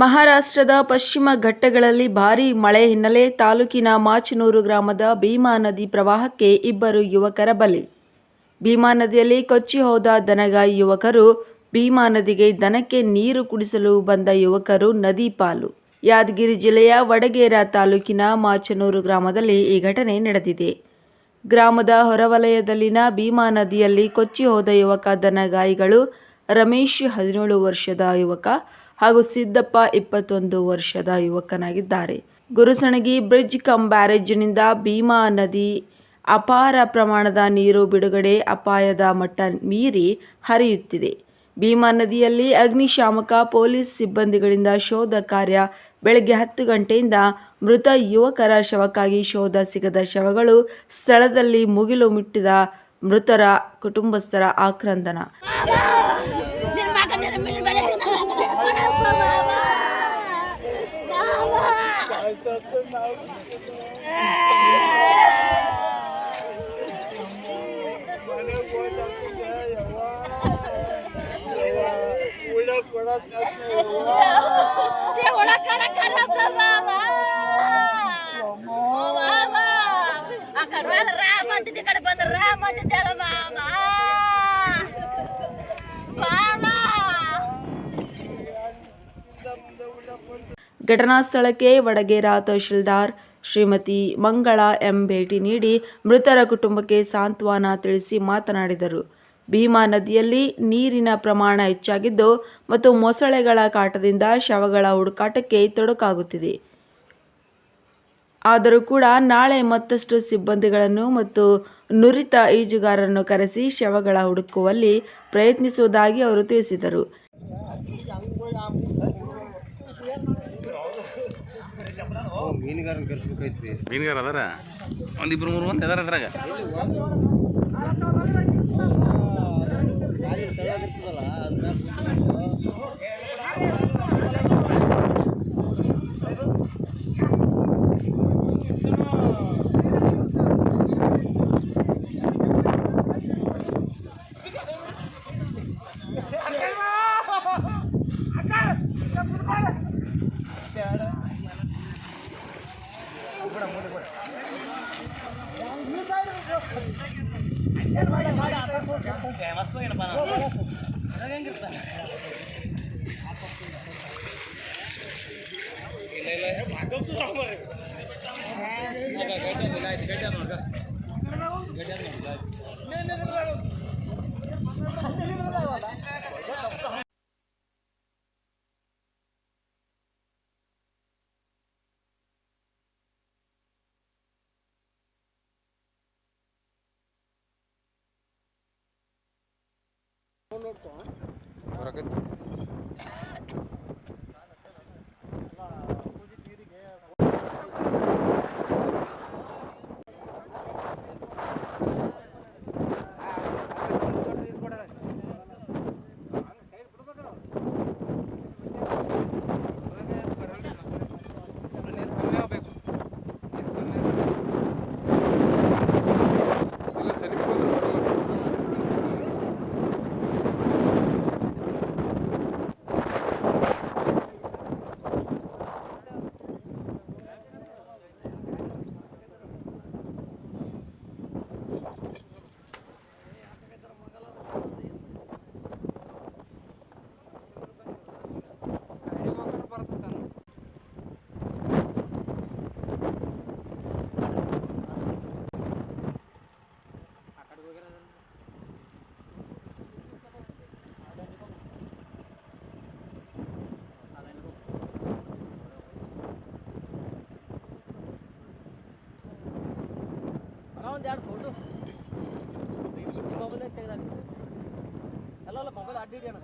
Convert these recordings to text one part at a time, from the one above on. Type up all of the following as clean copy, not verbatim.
ಮಹಾರಾಷ್ಟ್ರದ ಪಶ್ಚಿಮ ಘಟ್ಟಗಳಲ್ಲಿ ಭಾರೀ ಮಳೆ ಹಿನ್ನೆಲೆ ತಾಲೂಕಿನ ಮಾಚನೂರು ಗ್ರಾಮದ ಭೀಮಾ ನದಿ ಪ್ರವಾಹಕ್ಕೆ ಇಬ್ಬರು ಯುವಕರ ಬಲಿ. ಭೀಮಾ ನದಿಯಲ್ಲಿ ಕೊಚ್ಚಿ ಹೋದ ದನಗಾಯಿ ಯುವಕರು. ಭೀಮಾ ನದಿಗೆ ದನಕ್ಕೆ ನೀರು ಕುಡಿಸಲು ಬಂದ ಯುವಕರು ನದಿ ಪಾಲು. ಯಾದಗಿರಿ ಜಿಲ್ಲೆಯ ವಡಗೇರ ತಾಲೂಕಿನ ಮಾಚನೂರು ಗ್ರಾಮದಲ್ಲಿ ಈ ಘಟನೆ ನಡೆದಿದೆ. ಗ್ರಾಮದ ಹೊರವಲಯದಲ್ಲಿನ ಭೀಮಾ ನದಿಯಲ್ಲಿ ಕೊಚ್ಚಿ ಹೋದ ಯುವಕ ದನಗಾಯಿಗಳು ರಮೇಶ್ 17 ವರ್ಷದ ಯುವಕ ಹಾಗೂ ಸಿದ್ದಪ್ಪ 21 ವರ್ಷದ ಯುವಕನಾಗಿದ್ದಾರೆ. ಗುರುಸಣಗಿ ಬ್ರಿಡ್ಜ್ ಕಮ್ ಬ್ಯಾರೇಜ್ನಿಂದ ಭೀಮಾ ನದಿ ಅಪಾರ ಪ್ರಮಾಣದ ನೀರು ಬಿಡುಗಡೆ ಅಪಾಯದ ಮಟ್ಟ ಮೀರಿ ಹರಿಯುತ್ತಿದೆ. ಭೀಮಾ ನದಿಯಲ್ಲಿ ಅಗ್ನಿಶಾಮಕ, ಪೊಲೀಸ್ ಸಿಬ್ಬಂದಿಗಳಿಂದ ಶೋಧ ಕಾರ್ಯ. ಬೆಳಗ್ಗೆ 10 ಗಂಟೆಯಿಂದ ಮೃತ ಯುವಕರ ಶವಕ್ಕಾಗಿ ಶೋಧ. ಸಿಗದ ಶವಗಳು ಸ್ಥಳದಲ್ಲಿ ಮುಗಿಲು ಮುಟ್ಟಿದ ಮೃತರ ಕುಟುಂಬಸ್ಥರ ಆಕ್ರಂದನ. ಘಟನಾ ಸ್ಥಳಕ್ಕೆ ವಡಗೇರ ತಹಶೀಲ್ದಾರ್ ಶ್ರೀಮತಿ ಮಂಗಳಾ ಎಂ ಭೇಟಿ ನೀಡಿ ಮೃತರ ಕುಟುಂಬಕ್ಕೆ ಸಾಂತ್ವನ ತಿಳಿಸಿ ಮಾತನಾಡಿದರು. ಭೀಮಾ ನದಿಯಲ್ಲಿ ನೀರಿನ ಪ್ರಮಾಣ ಹೆಚ್ಚಾಗಿದ್ದು ಮತ್ತು ಮೊಸಳೆಗಳ ಕಾಟದಿಂದ ಶವಗಳ ಹುಡುಕಾಟಕ್ಕೆ ತೊಡಕಾಗುತ್ತಿದೆ. ಆದರೂ ಕೂಡ ನಾಳೆ ಮತ್ತಷ್ಟು ಸಿಬ್ಬಂದಿಗಳನ್ನು ಮತ್ತು ನುರಿತ ಈಜುಗಾರರನ್ನು ಕರೆಸಿ ಶವಗಳ ಹುಡುಕುವಲ್ಲಿ ಪ್ರಯತ್ನಿಸುವುದಾಗಿ ಅವರು ತಿಳಿಸಿದರು. ಮೀನುಗಾರ ಅದಾರ ಒಂದಿಬ್ರು ಮೂರು ಮಂದಿ ಅದಾರ ಅದ್ರಾಗ. ಎರಡು ಫೋಟೋ ಮೊಬೈಲ್ ತೆಗೆದಾಕ್ತಿದ್ದೆ ಅಲ್ಲ ಮೊಬೈಲ್ ಅಡ್ಡಿಡಿ ಅಣ್ಣ.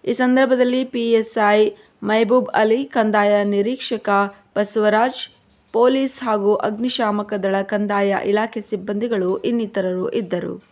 ಈ ಸಂದರ್ಭದಲ್ಲಿ PSI ಮೆಹಬೂಬ್ ಅಲಿ, ಕಂದಾಯ ನಿರೀಕ್ಷಕ ಬಸವರಾಜ್, ಪೊಲೀಸ್ ಹಾಗೂ ಅಗ್ನಿಶಾಮಕ ದಳ ಕಂದಾಯ ಇಲಾಖೆ ಸಿಬ್ಬಂದಿಗಳು ಇನ್ನಿತರರು ಇದ್ದರು.